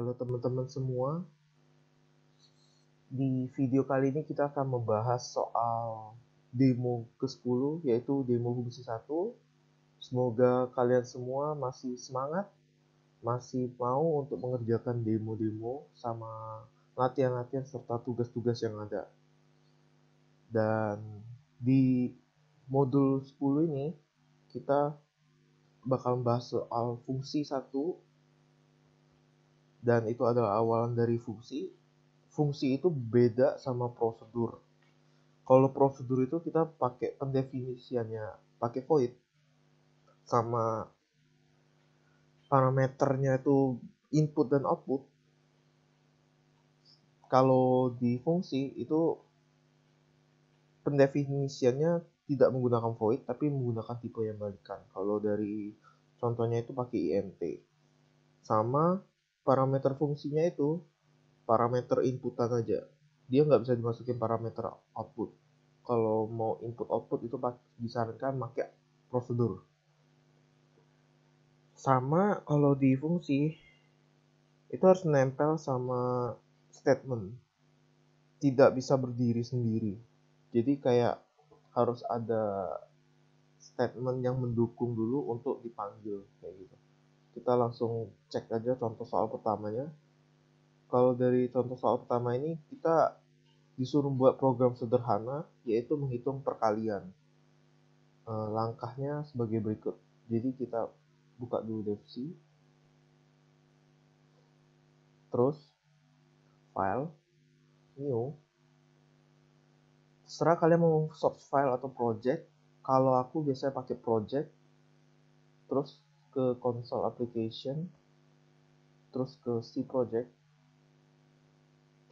Halo teman-teman semua, di video kali ini kita akan membahas soal demo ke-10 yaitu demo Fungsi 1. Semoga kalian semua masih semangat, masih mau untuk mengerjakan demo-demo sama latihan-latihan serta tugas-tugas yang ada. Dan di modul 10 ini kita bakal membahas soal fungsi 1 dan itu adalah awalan dari fungsi. Fungsi itu beda sama prosedur. Kalau prosedur itu kita pakai pendefinisiannya, pakai void, sama parameternya itu input dan output. Kalau di fungsi itu pendefinisiannya tidak menggunakan void, tapi menggunakan tipe yang balikan. Kalau dari contohnya itu pakai int. Sama parameter fungsinya itu parameter inputan aja. Dia nggak bisa dimasukin parameter output. Kalau mau input output itu disarankan pakai prosedur. Sama kalau di fungsi itu harus nempel sama statement. Tidak bisa berdiri sendiri. Jadi kayak harus ada statement yang mendukung dulu untuk dipanggil kayak gitu. Kita langsung cek aja contoh soal pertamanya. Kalau dari contoh soal pertama ini kita disuruh buat program sederhana yaitu menghitung perkalian. Langkahnya sebagai berikut. Jadi kita buka dulu definisi, terus file, new. Terserah kalian mau source file atau project. Kalau aku biasanya pakai project, terus ke console application, terus ke C project.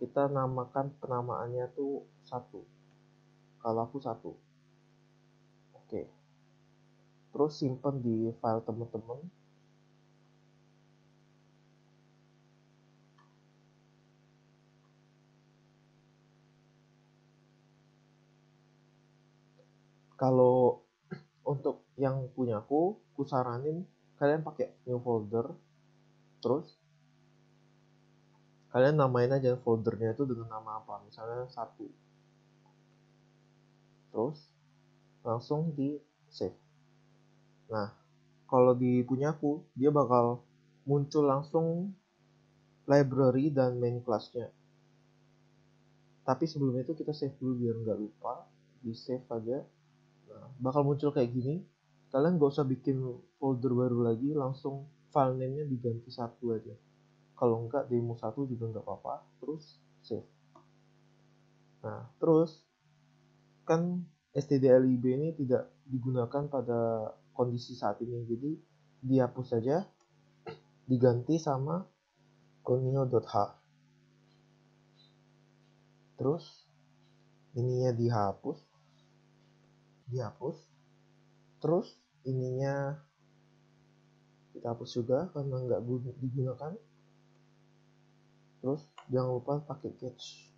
Kita namakan penamaannya tuh 1. Kalau aku 1. Oke. Terus simpan di file teman-teman. Kalau untuk yang punya aku saranin kalian pakai new folder. Terus kalian namain aja foldernya itu dengan nama apa, misalnya 1. Terus langsung di save. Nah, kalau di punya aku dia bakal muncul langsung library dan main class-nya. Tapi sebelum itu kita save dulu biar nggak lupa. Di save aja. Nah, bakal muncul kayak gini. Kalian nggak usah bikin folder baru lagi, langsung file name-nya diganti 1 aja. Kalau enggak demo 1 juga nggak apa-apa. Terus save. Nah, terus kan stdlib ini tidak digunakan pada kondisi saat ini. Jadi dihapus saja, diganti sama conio.h. Terus ininya dihapus. Terus ininya kita hapus juga karena nggak digunakan. Terus jangan lupa pakai catch.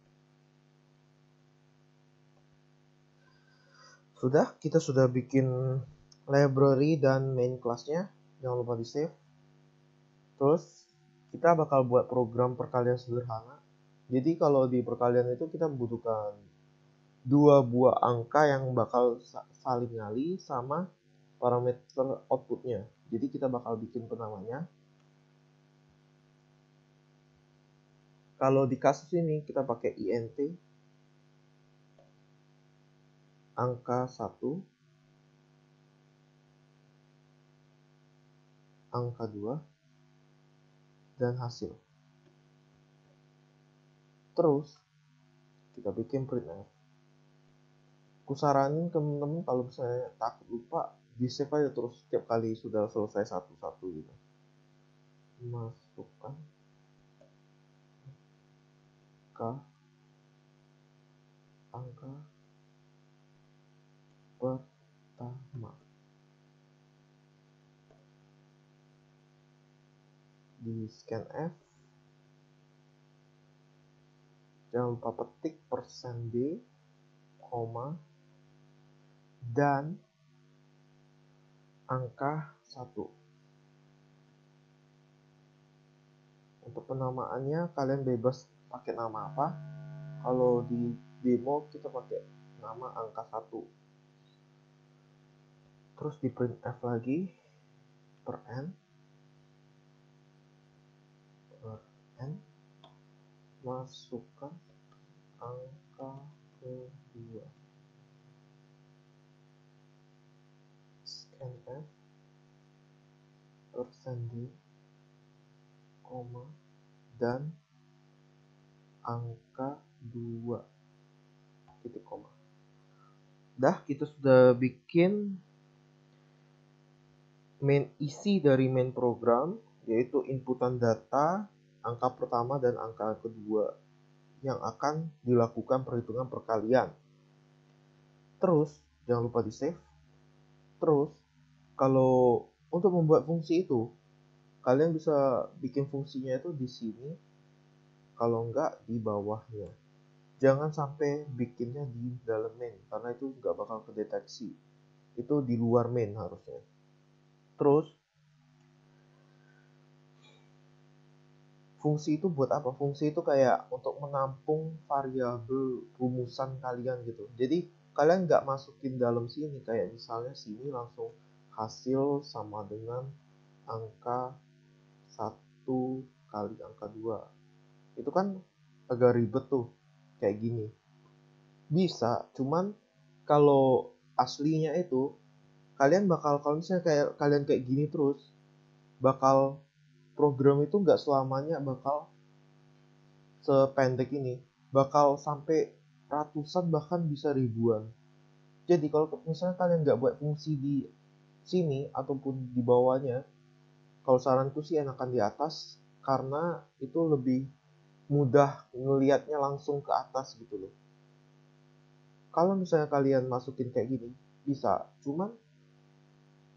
Kita sudah bikin library dan main class-nya. Jangan lupa di save. Terus kita bakal buat program perkalian sederhana. Jadi kalau di perkalian itu kita membutuhkan 2 buah angka yang bakal saling ngali sama parameter outputnya. Jadi kita bakal bikin penamanya. Kalau di kasus ini kita pakai int angka 1, angka 2, dan hasil. Terus kita bikin printf. Kusaranin temen-temen kalau misalnya takut lupa, di save aja terus setiap kali sudah selesai satu-satu gitu. Masukkan angka pertama. Di scanf, jangan lupa petik %d, koma, dan angka 1. Untuk penamaannya kalian bebas pakai nama apa. Kalau di demo kita pakai nama angka 1. Terus di printf lagi per n masukkan angka kedua. Scanf %d, koma, dan angka 2 titik koma. Kita sudah bikin isi dari main program, yaitu inputan data, angka pertama dan angka kedua yang akan dilakukan perhitungan perkalian. Terus jangan lupa di save. Terus kalau untuk membuat fungsi itu, kalian bisa bikin fungsinya itu di sini, kalau enggak di bawahnya. Jangan sampai bikinnya di dalam main, karena itu nggak bakal kedeteksi. Itu di luar main harusnya. Terus fungsi itu buat apa? Fungsi itu kayak untuk menampung variabel rumusan kalian gitu. Jadi kalian nggak masukin dalam sini, kayak misalnya sini langsung hasil sama dengan angka 1 kali angka 2. Itu kan agak ribet tuh, kayak gini. Bisa, cuman kalau aslinya itu kalian bakal, kalau misalnya kayak kalian kayak gini terus, bakal program itu nggak selamanya bakal sependek ini, bakal sampai ratusan bahkan bisa ribuan. Jadi kalau misalnya kalian nggak buat fungsi di sini ataupun di bawahnya, kalau saranku sih enakan di atas, karena itu lebih mudah ngelihatnya langsung ke atas gitu loh. Kalau misalnya kalian masukin kayak gini bisa, cuman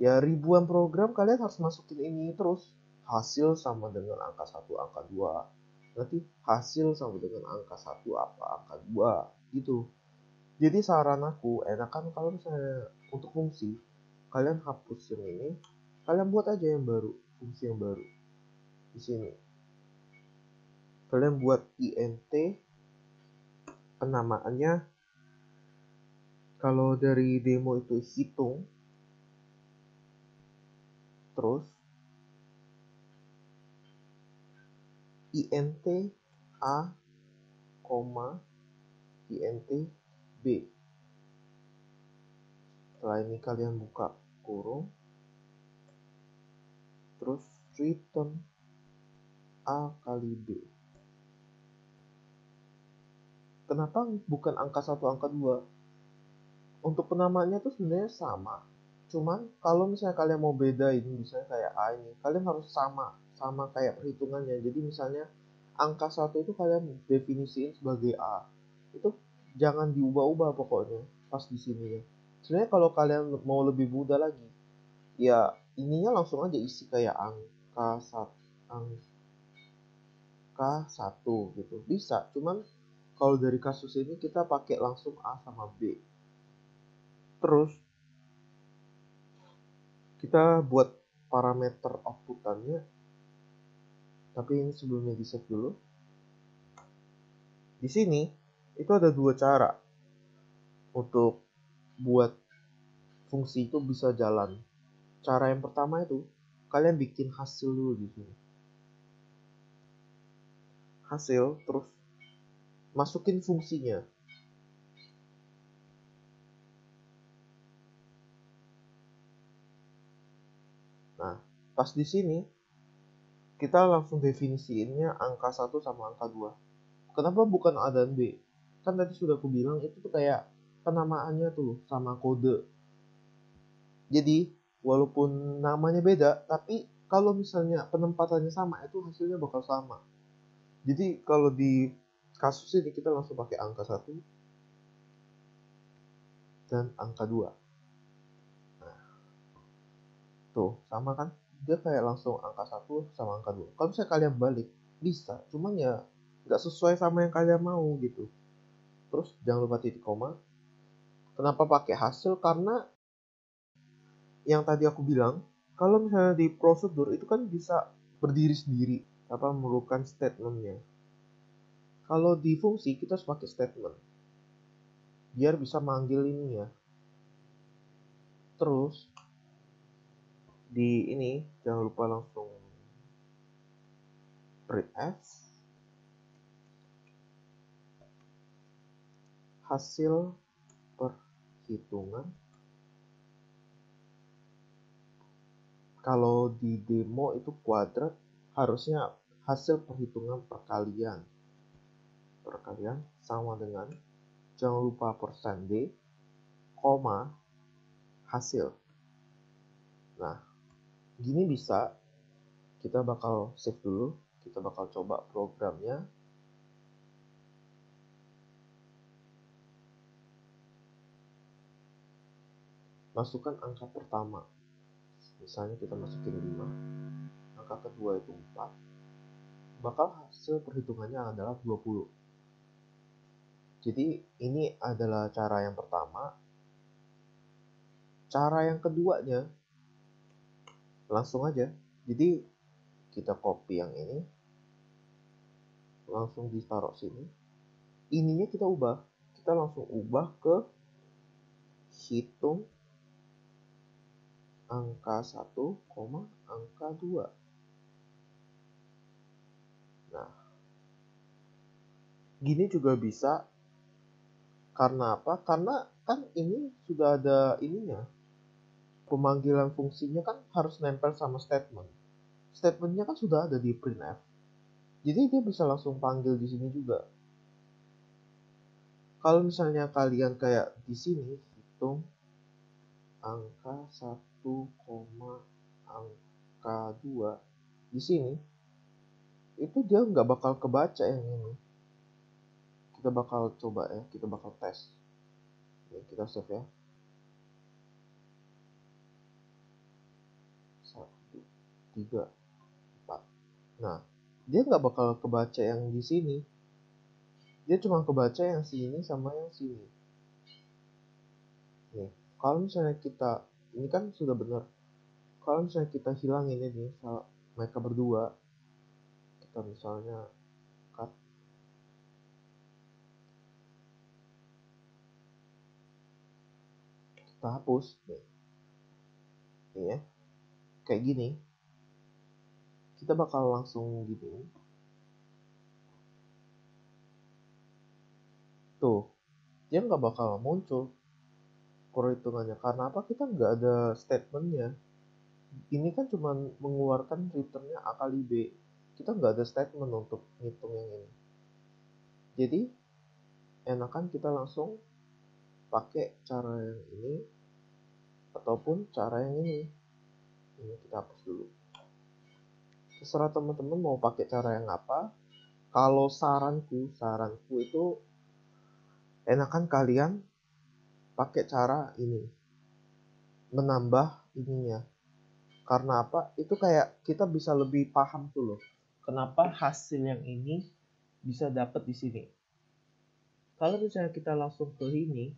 ya ribuan program kalian harus masukin ini terus. Hasil sama dengan angka 1, angka 2. Nanti hasil sama dengan angka 1 apa, angka 2 gitu. Jadi saran aku enakan kalau misalnya untuk fungsi, kalian hapus yang ini, kalian buat aja yang baru, fungsi yang baru. Di sini kalian buat int, penamaannya kalau dari demo itu hitung, terus int a, int b. Setelah ini kalian buka kurung, terus return a kali b. Kenapa bukan angka 1, angka 2? Untuk penamaannya tuh sebenarnya sama. Cuman kalau misalnya kalian mau bedain, misalnya kayak A ini, kalian harus sama kayak perhitungannya. Jadi misalnya angka 1 itu kalian definisiin sebagai A. Itu jangan diubah-ubah pokoknya pas di sini ya. Sebenarnya kalau kalian mau lebih mudah lagi, ya ininya langsung aja isi kayak angka 1 gitu. Bisa, cuman kalau dari kasus ini kita pakai langsung A sama B. Terus kita buat parameter outputannya, tapi ini sebelumnya di save dulu. Di sini itu ada dua cara untuk buat fungsi itu bisa jalan. Cara yang pertama itu kalian bikin hasil dulu di sini. Hasil, terus masukin fungsinya. Nah, pas di sini kita langsung definisiinnya angka 1 sama angka 2. Kenapa bukan A dan B? Kan tadi sudah aku bilang itu tuh kayak penamaannya tuh sama kode. Jadi walaupun namanya beda, tapi kalau misalnya penempatannya sama, itu hasilnya bakal sama. Jadi kalau di kasus ini kita langsung pakai angka 1 dan angka 2. Nah, tuh sama kan? Dia kayak langsung angka 1 sama angka 2. Kalau misalnya kalian balik, bisa. Cuman ya nggak sesuai sama yang kalian mau gitu. Terus jangan lupa titik koma. Kenapa pakai hasil? Karena yang tadi aku bilang, kalau misalnya di prosedur itu kan bisa berdiri sendiri. memerlukan statementnya. Kalau di fungsi kita harus pakai statement biar bisa manggil ini ya. Terus di ini jangan lupa langsung printf hasil perhitungan. Kalau di demo itu kuadrat, harusnya hasil perhitungan perkalian sama dengan, jangan lupa %d, koma, hasil. Nah, gini bisa, kita bakal save dulu, kita bakal coba programnya. Masukkan angka pertama, misalnya kita masukin 5, angka kedua itu 4, bakal hasil perhitungannya adalah 20. Jadi ini adalah cara yang pertama. Cara yang keduanya langsung aja. Jadi kita copy yang ini, langsung ditaruh sini. Ininya kita ubah. Kita langsung ubah ke hitung angka 1, angka 2. Nah, gini juga bisa. Karena apa? Karena kan ini sudah ada ininya. Pemanggilan fungsinya kan harus nempel sama statement. Statementnya kan sudah ada di printf. Jadi dia bisa langsung panggil di sini juga. Kalau misalnya kalian kayak di sini hitung angka 1, angka 2 di sini, itu dia nggak bakal kebaca yang ini. Kita bakal coba ya, kita bakal tes. Oke, kita save ya. 1, 3, 4. Nah, dia nggak bakal kebaca yang di sini. Dia cuma kebaca yang sini sama yang sini. Nih, kalau misalnya kita, ini kan sudah benar. Kalau misalnya kita hilang ini nih, mereka berdua, kita misalnya cut, kita hapus nih ya, kayak gini, kita bakal langsung gini tuh, dia nggak bakal muncul perhitungannya. Karena apa? Kita nggak ada statementnya. Ini kan cuma mengeluarkan returnnya A kali B, kita nggak ada statement untuk ngitung yang ini. Jadi enakan kita langsung pakai cara yang ini ataupun cara yang ini kita hapus dulu. Terserah teman-teman mau pakai cara yang apa. Kalau saranku itu enakan kalian pakai cara ini, menambah ininya. Karena apa? Itu kayak kita bisa lebih paham tuh loh, kenapa hasil yang ini bisa dapat di sini. Kalau misalnya kita langsung ke ini,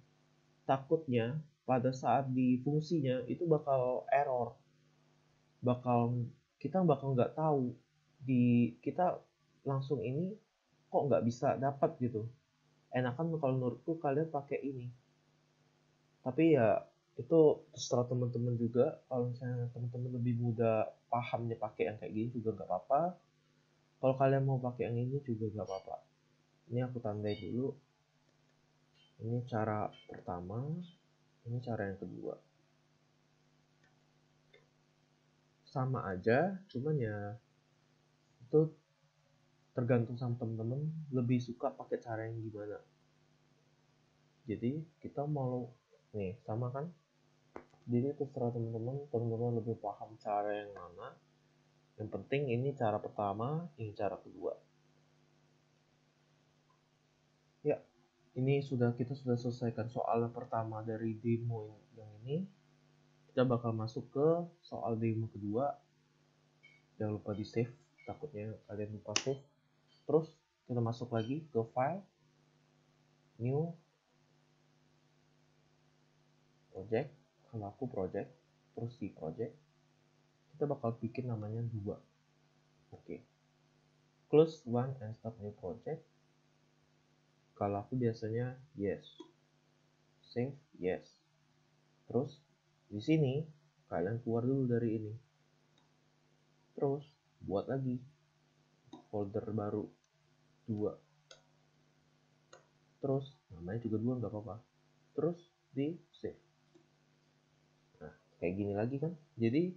takutnya pada saat di fungsinya itu bakal error. Kita bakal nggak tahu di kita langsung ini kok nggak bisa dapat gitu. Enakan kalau menurutku kalian pakai ini. Tapi ya itu terserah teman-teman juga. Kalau misalnya teman-teman lebih mudah pahamnya pakai yang kayak gini juga nggak apa-apa. Kalau kalian mau pakai yang ini juga nggak apa-apa. Ini aku tandai dulu. Ini cara pertama, ini cara yang kedua. Sama aja, cuman ya itu tergantung sama teman-teman lebih suka pakai cara yang gimana. Jadi kita mau nih sama kan? Jadi terserah teman-teman lebih paham cara yang mana. Yang penting ini cara pertama, ini cara kedua. Ya, ini kita sudah selesaikan soal yang pertama dari demo yang ini. Kita bakal masuk ke soal demo kedua. Jangan lupa di save, takutnya kalian lupa save. Terus kita masuk lagi ke file, new, project, kalau aku project, terus di project, kita bakal bikin namanya 2. Oke. close one and start new project. Kalau aku biasanya yes, save yes. Terus di sini kalian keluar dulu dari ini. Terus buat lagi folder baru 2. Terus namanya juga 2 nggak apa-apa. Terus di save. Nah, kayak gini lagi kan. Jadi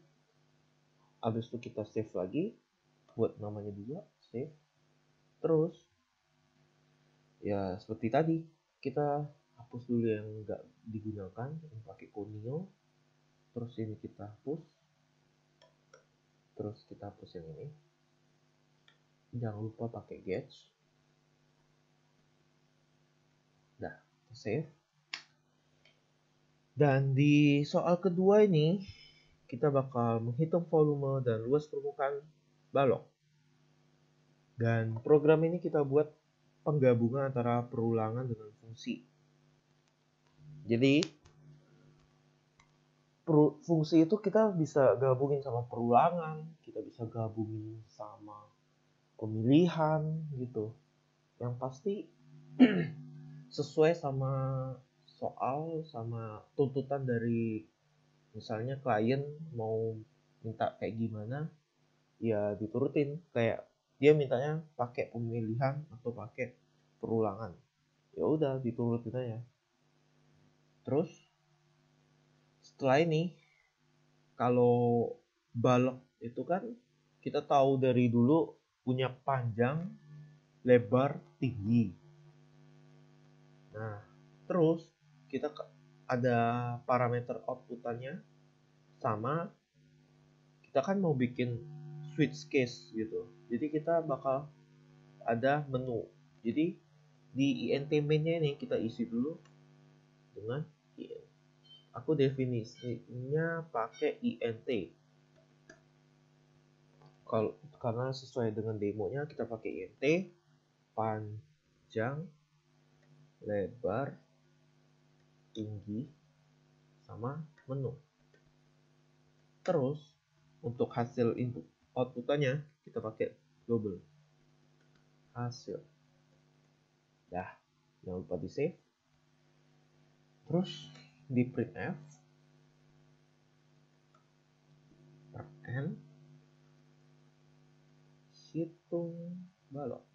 habis itu kita save lagi, buat namanya 2, save. Terus ya seperti tadi, kita hapus dulu yang nggak digunakan, yang pakai Conio. Terus ini kita hapus. Terus kita hapus yang ini. Jangan lupa pakai Getch. Nah, save. Dan di soal kedua ini, kita bakal menghitung volume dan luas permukaan balok. Dan program ini kita buat penggabungan antara perulangan dengan fungsi. Jadi, fungsi itu kita bisa gabungin sama perulangan, kita bisa gabungin sama pemilihan gitu. Yang pasti sesuai sama soal, sama tuntutan dari misalnya klien mau minta kayak gimana, ya diturutin. Kayak dia mintanya pakai pemilihan atau pakai perulangan, ya udah diturutin aja. Terus setelah ini, kalau balok itu kan kita tahu dari dulu punya panjang, lebar, tinggi. Nah, terus kita ada parameter outputannya, sama kita kan mau bikin switch case gitu. Jadi kita bakal ada menu. Jadi di int main-nya ini kita isi dulu dengan int. Aku definisinya pakai int. Karena sesuai dengan demonya kita pakai int panjang, lebar, tinggi, sama menu. Terus untuk hasil input outputannya kita pakai double hasil. Dah, jangan lupa di save. Terus di printf per n hitung balok.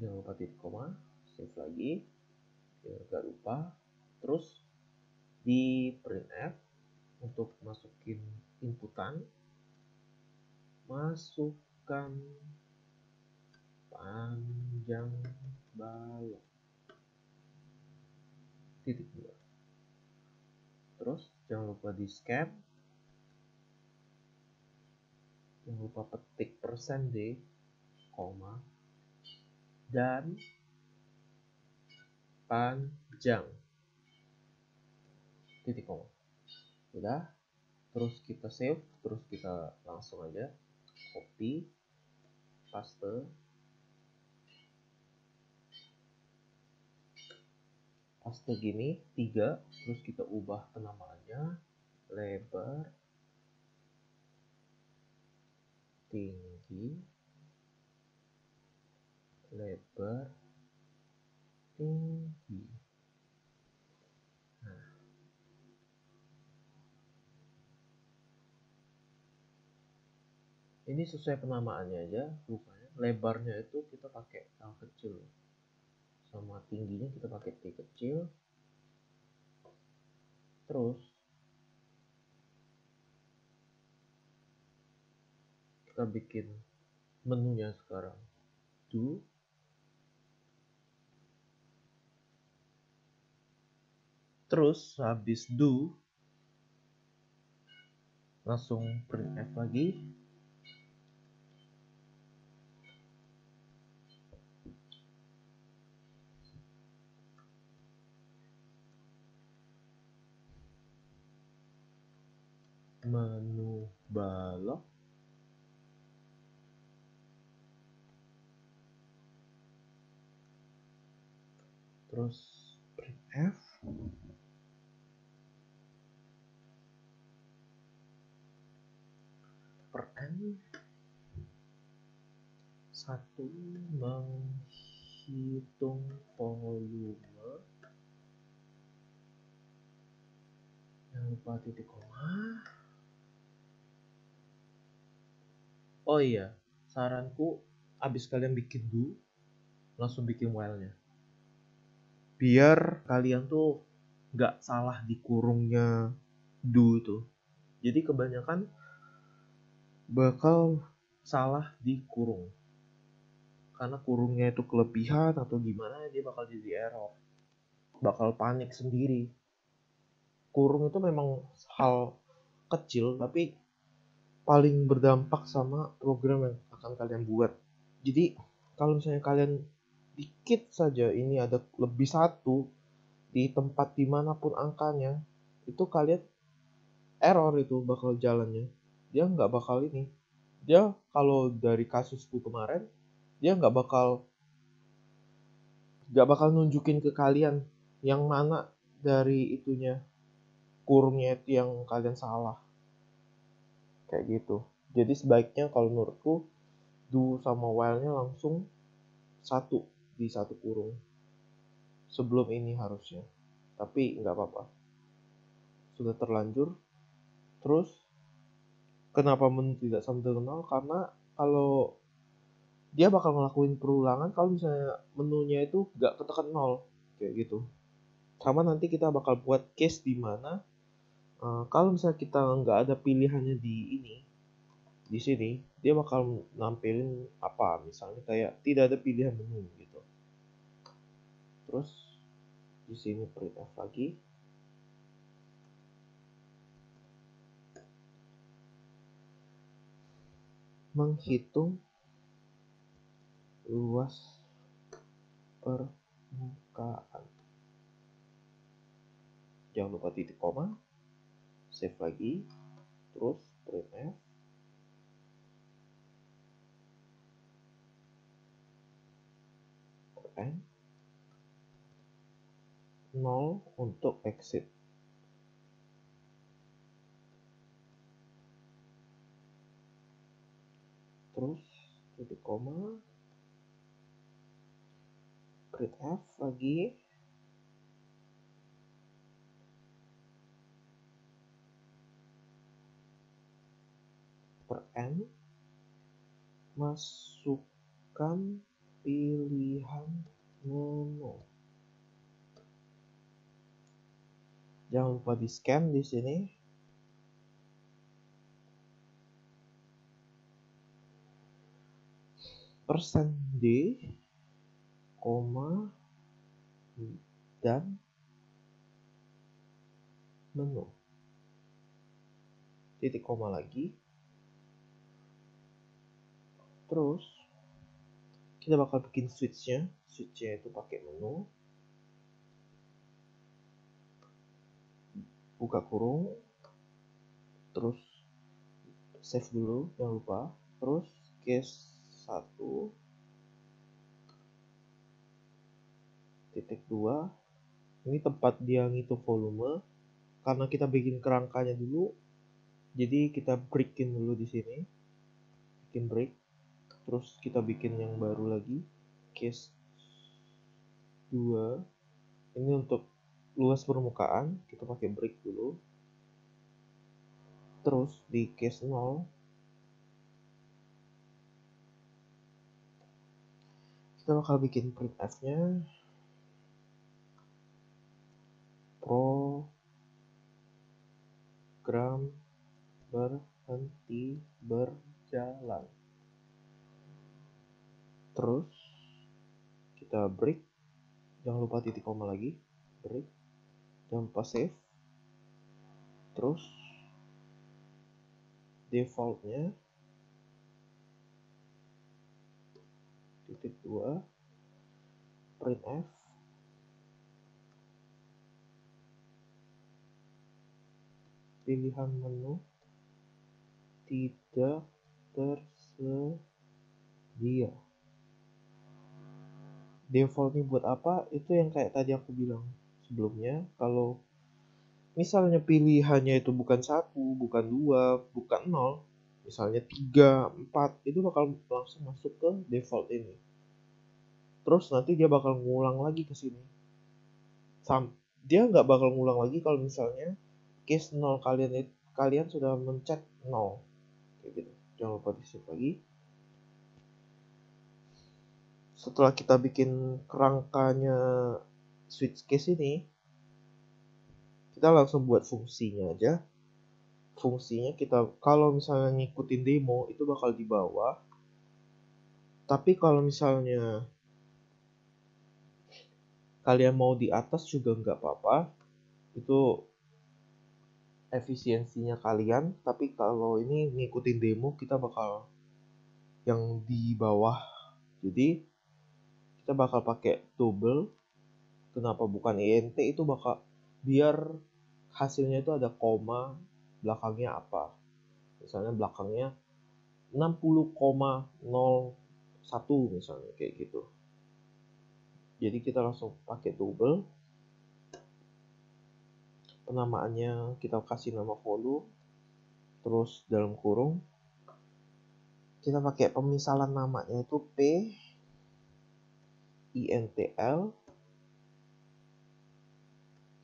Jangan lupa titik koma, save lagi, biar gak lupa. Terus di printf untuk masukin inputan, masukkan panjang balok titik 2. Terus jangan lupa di scan, jangan lupa petik %d, koma, dan panjang titik koma. Udah, terus kita save, terus kita langsung aja copy, paste gini 3, terus kita ubah penamaannya lebar, tinggi, lebar, tinggi. Nah, ini sesuai penamaannya aja, rupanya lebarnya itu kita pakai L kecil, sama tingginya kita pakai T kecil. Terus kita bikin menunya sekarang, do. Terus habis do langsung printf lagi. Menu balok, terus printf, N. Satu, menghitung volume. Jangan lupa titik koma. Oh iya, saranku abis kalian bikin do, langsung bikin while-nya. Biar kalian tuh nggak salah di kurungnya do itu. Jadi kebanyakan bakal salah di kurung. Karena kurungnya itu kelebihan atau gimana, dia bakal jadi error. Bakal panik sendiri. Kurung itu memang hal kecil, tapi paling berdampak sama program yang akan kalian buat. Jadi kalau misalnya kalian dikit saja ini ada lebih satu di tempat dimanapun angkanya, itu kalian error itu bakal jalannya. Dia nggak bakal ini. Dia kalau dari kasusku kemarin, dia nggak bakal nunjukin ke kalian yang mana dari itunya kurungnya itu yang kalian salah. Kayak gitu. Jadi sebaiknya kalau menurutku do sama while-nya langsung satu di satu kurung. Sebelum ini harusnya. Tapi nggak apa-apa. Sudah terlanjur. Terus kenapa menu tidak sama dengan 0? Karena kalau dia bakal ngelakuin perulangan kalau misalnya menunya itu nggak ketekan 0 kayak gitu. Sama nanti kita bakal buat case di mana kalau misalnya kita nggak ada pilihannya di sini dia bakal nampilin apa, misalnya kayak tidak ada pilihan menu gitu. Terus di sini printf lagi, menghitung luas permukaan. Jangan lupa titik koma, save lagi, terus printf n 0 untuk exit. Terus titik koma, printf lagi, per n, masukkan pilihan menu. Jangan lupa di scan di sini. %d, koma, dan menu. Titik koma lagi. Terus kita bakal bikin switch-nya. Switch-nya itu pakai menu. Buka kurung. Terus save dulu, jangan lupa. Terus case 1 titik 2. Ini tempat dia ngitung volume. Karena kita bikin kerangkanya dulu, jadi kita breakin dulu di sini. Bikin break. Terus kita bikin yang baru lagi, case 2. Ini untuk luas permukaan, kita pakai break dulu. Terus di case 0 kita bakal bikin printf-nya program berhenti berjalan. Terus kita break, jangan lupa titik koma lagi, break, jangan lupa save. Terus defaultnya titik 2 printf pilihan menu tidak tersedia. Default ini buat apa? Itu yang kayak tadi aku bilang sebelumnya, kalau misalnya pilihannya itu bukan 1, bukan 2, bukan 0, misalnya 3, 4, itu bakal langsung masuk ke default ini. Terus nanti dia bakal ngulang lagi ke sini. Dia nggak bakal ngulang lagi kalau misalnya case 0 kalian sudah mencet 0. Kayak gitu. Jangan lupa di save lagi. Setelah kita bikin kerangkanya switch case ini, kita langsung buat fungsinya aja. Fungsinya kita kalau misalnya ngikutin demo itu bakal di bawah. Tapi kalau misalnya kalian mau di atas juga nggak apa-apa. Itu efisiensinya kalian. Tapi kalau ini ngikutin demo kita bakal yang di bawah. Jadi kita bakal pakai double. Kenapa bukan INT? Itu bakal biar hasilnya itu ada koma belakangnya apa. Misalnya belakangnya 60,01 misalnya kayak gitu. Jadi kita langsung pakai double. Penamaannya kita kasih nama volume. Terus dalam kurung kita pakai pemisalan namanya itu P INTL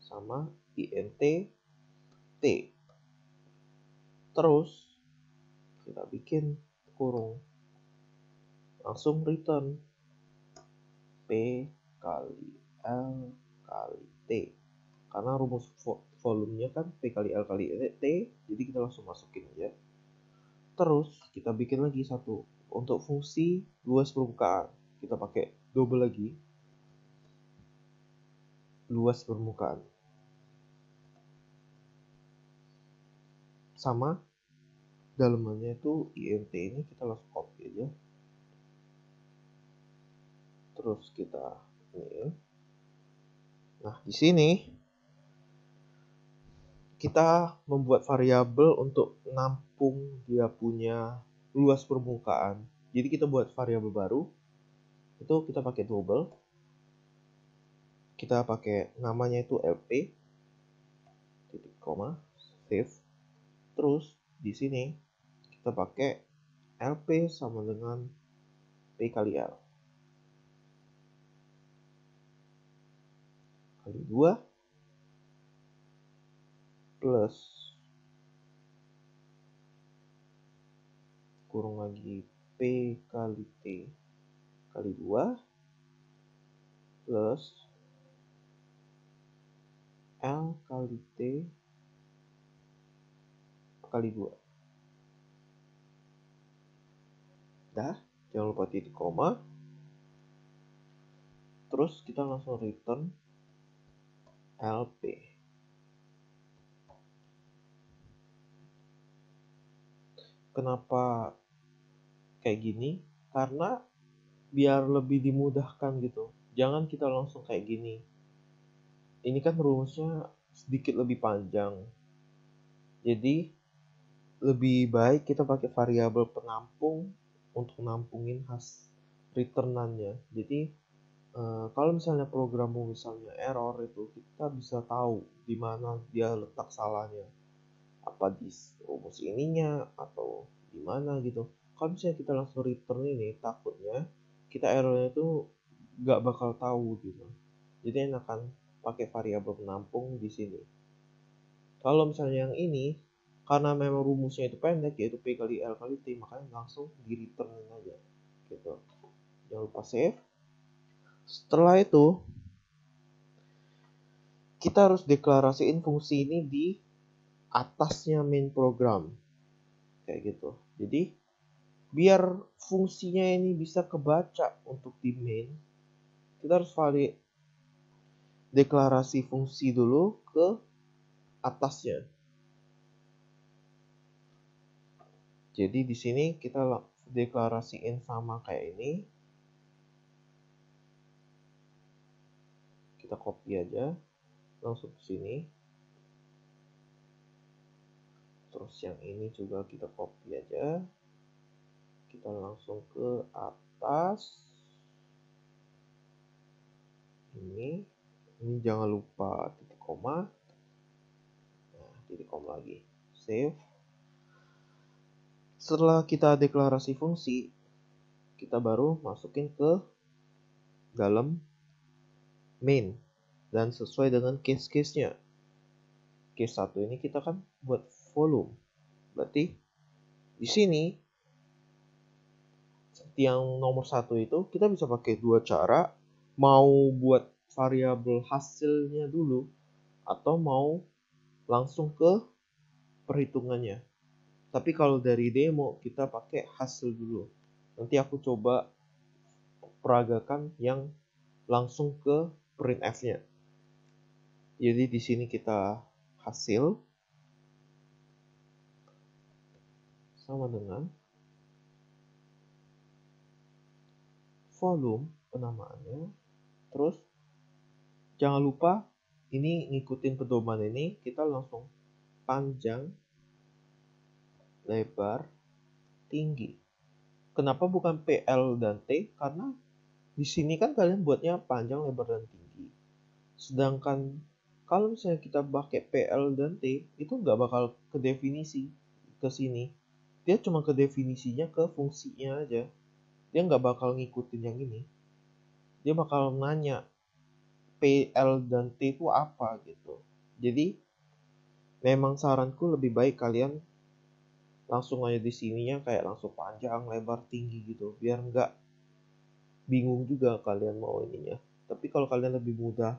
sama INT T. Terus kita bikin kurung. Langsung return P kali L kali T. Karena rumus volumenya kan P kali L kali T, jadi kita langsung masukin aja. Terus kita bikin lagi satu untuk fungsi luas permukaan. Kita pakai double lagi. Luas permukaan. Sama dalamannya itu INT ini kita langsung copy aja. Terus kita ini. Nah, di sini kita membuat variabel untuk nampung dia punya luas permukaan. Jadi kita buat variabel baru. Itu kita pakai double. Kita pakai namanya itu LP titik koma save. Terus di sini kita pakai LP sama dengan P kali L kali 2 plus kurung lagi P kali T kali 2 plus L kali T kali 2. Dah, jangan lupa titik koma. Terus kita langsung return LP. Kenapa kayak gini? Karena biar lebih dimudahkan gitu. Jangan kita langsung kayak gini. Ini kan rumusnya sedikit lebih panjang. Jadi lebih baik kita pakai variabel penampung untuk nampungin returnannya. Jadi kalau misalnya programmu misalnya error itu kita bisa tahu di mana dia letak salahnya. Apa di rumus ininya atau di mana gitu. Kalau misalnya kita langsung return ini takutnya kita errornya itu nggak bakal tahu gitu. Jadi enakan pakai variabel penampung di sini. Kalau misalnya yang ini karena memang rumusnya itu pendek yaitu P kali L kali T, makanya langsung di returnin aja gitu. Jangan lupa save. Setelah itu kita harus deklarasiin fungsi ini di atasnya main program kayak gitu. Jadi biar fungsinya ini bisa kebaca untuk di main, kita harus validate deklarasi fungsi dulu ke atasnya. Jadi di sini kita deklarasiin sama kayak ini. Kita copy aja langsung ke sini. Terus yang ini juga kita copy aja. Kita langsung ke atas. Ini jangan lupa titik koma. Nah, titik koma lagi. Save. Setelah kita deklarasi fungsi, kita baru masukin ke dalam main dan sesuai dengan case-case-nya. Case 1 ini kita kan buat volume. Berarti di sini yang nomor 1 itu kita bisa pakai dua cara, mau buat variabel hasilnya dulu atau mau langsung ke perhitungannya. Tapi kalau dari demo kita pakai hasil dulu. Nanti aku coba peragakan yang langsung ke printf-nya. Jadi di sini kita hasil sama dengan volume penamaannya. Terus jangan lupa ini ngikutin pedoman ini, kita langsung panjang, lebar, tinggi. Kenapa bukan PL dan T? Karena di sini kan kalian buatnya panjang, lebar, dan tinggi. Sedangkan kalau misalnya kita pakai PL dan T, itu nggak bakal ke definisi ke sini. Dia cuma ke definisinya ke fungsinya aja. Dia nggak bakal ngikutin yang ini. Dia bakal nanya PL dan T itu apa gitu. Jadi memang saranku lebih baik kalian langsung aja di sininya kayak langsung panjang, lebar, tinggi gitu. Biar nggak bingung juga kalian mau ininya. Tapi kalau kalian lebih mudah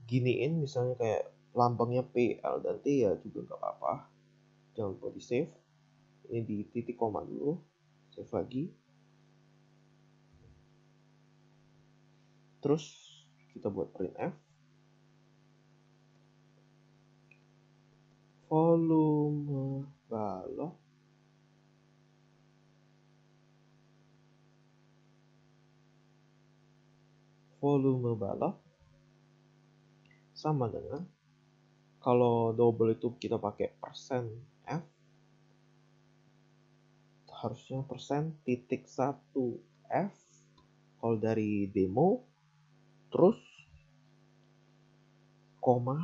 giniin misalnya kayak lambangnya P, L, dan T ya juga nggak apa-apa. Jangan lupa di save. Ini di titik koma dulu. Save lagi. Terus kita buat printf. Volume balok. Volume balok sama dengan, kalau double itu kita pakai persen %f, harusnya persen titik 1 f kalau dari demo, terus koma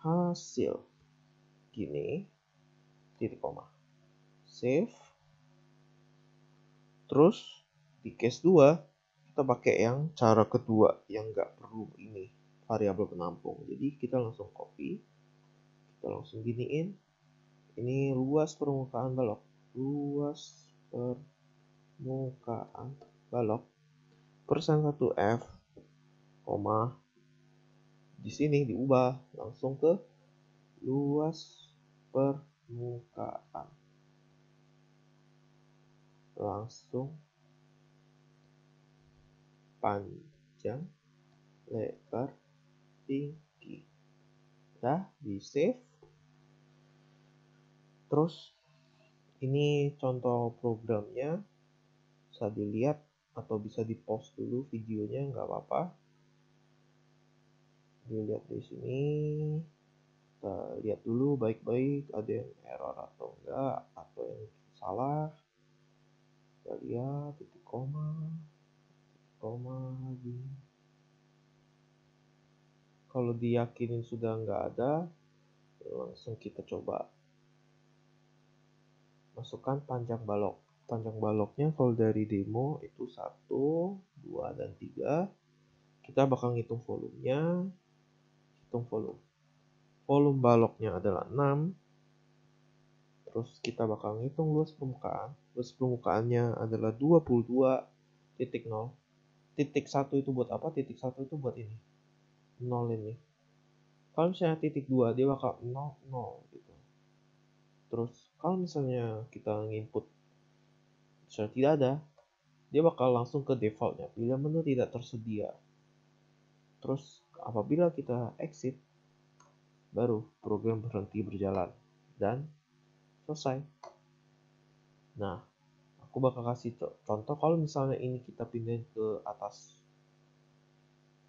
hasil gini, titik koma, save. Terus di case 2 kita pakai yang cara kedua yang nggak perlu ini variabel penampung. Jadi kita langsung copy, kita langsung giniin. Ini luas permukaan balok, luas permukaan balok persen 1 f, koma, di sini diubah langsung ke luas permukaan, langsung panjang, lebar, tinggi. Nah, di save. Terus ini contoh programnya, bisa dilihat atau bisa di pause dulu videonya, nggak apa-apa. Dilihat di sini, kita lihat dulu baik-baik ada yang error atau enggak, atau yang salah. Kita lihat titik koma lagi. Kalau diyakinin sudah nggak ada, langsung kita coba masukkan panjang balok. Panjang baloknya kalau dari demo itu 1, 2, dan 3. Kita bakal ngitung volumenya. Hitung volume. Volume baloknya adalah 6. Terus kita bakal ngitung luas permukaan. Luas permukaannya adalah 22.0. Titik 1 itu buat apa? Titik 1 itu buat ini. 0 ini. Kalau misalnya titik 2 dia bakal 0, 0 gitu. Terus kalau misalnya kita nginput misalnya tidak ada, dia bakal langsung ke defaultnya. Pilihan menu tidak tersedia. Terus apabila kita exit, baru program berhenti berjalan dan selesai. Nah, aku bakal kasih contoh kalau misalnya ini kita pindahin ke atas.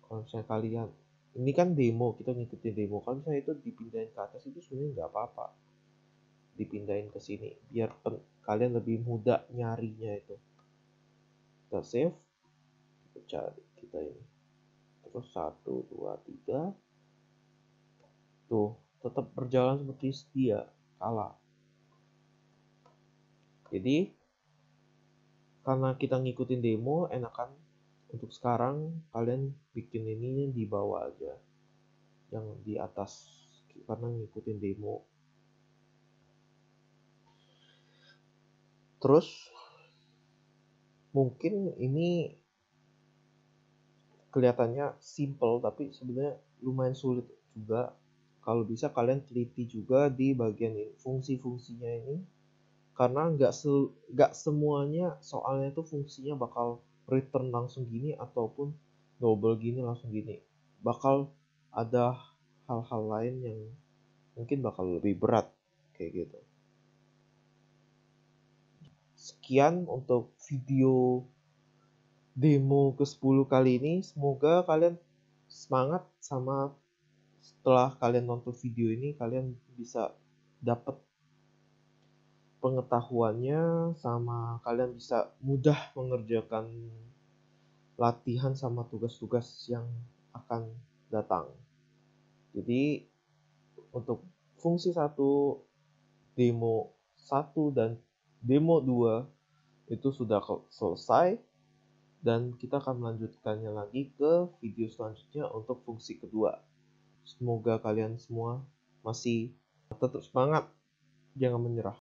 Kalau misalnya kalian, ini kan demo, kita ngikutin demo. Kalau misalnya itu dipindahin ke atas itu sebenarnya nggak apa-apa. Dipindahin ke sini biar kalian lebih mudah nyarinya itu. Kita save, kita cari kita ini. Terus 1, 2, 3. Tuh, tetap berjalan seperti sedia, kalah. Jadi karena kita ngikutin demo, enakan untuk sekarang kalian bikin ini di bawah aja, yang di atas, karena ngikutin demo. Terus mungkin ini kelihatannya simple, tapi sebenarnya lumayan sulit juga. Kalau bisa kalian teliti juga di bagian ini, fungsi-fungsinya ini, karena nggak semuanya soalnya itu fungsinya bakal return langsung gini ataupun double gini langsung gini. Bakal ada hal-hal lain yang mungkin bakal lebih berat kayak gitu. Sekian untuk video demo ke-10 kali ini. Semoga kalian semangat, sama setelah kalian nonton video ini kalian bisa dapat pengetahuannya, sama kalian bisa mudah mengerjakan latihan sama tugas-tugas yang akan datang. Jadi untuk fungsi 1, demo 1 dan demo 2 itu sudah selesai, dan kita akan melanjutkannya lagi ke video selanjutnya untuk fungsi kedua. Semoga kalian semua masih tetap semangat, jangan menyerah.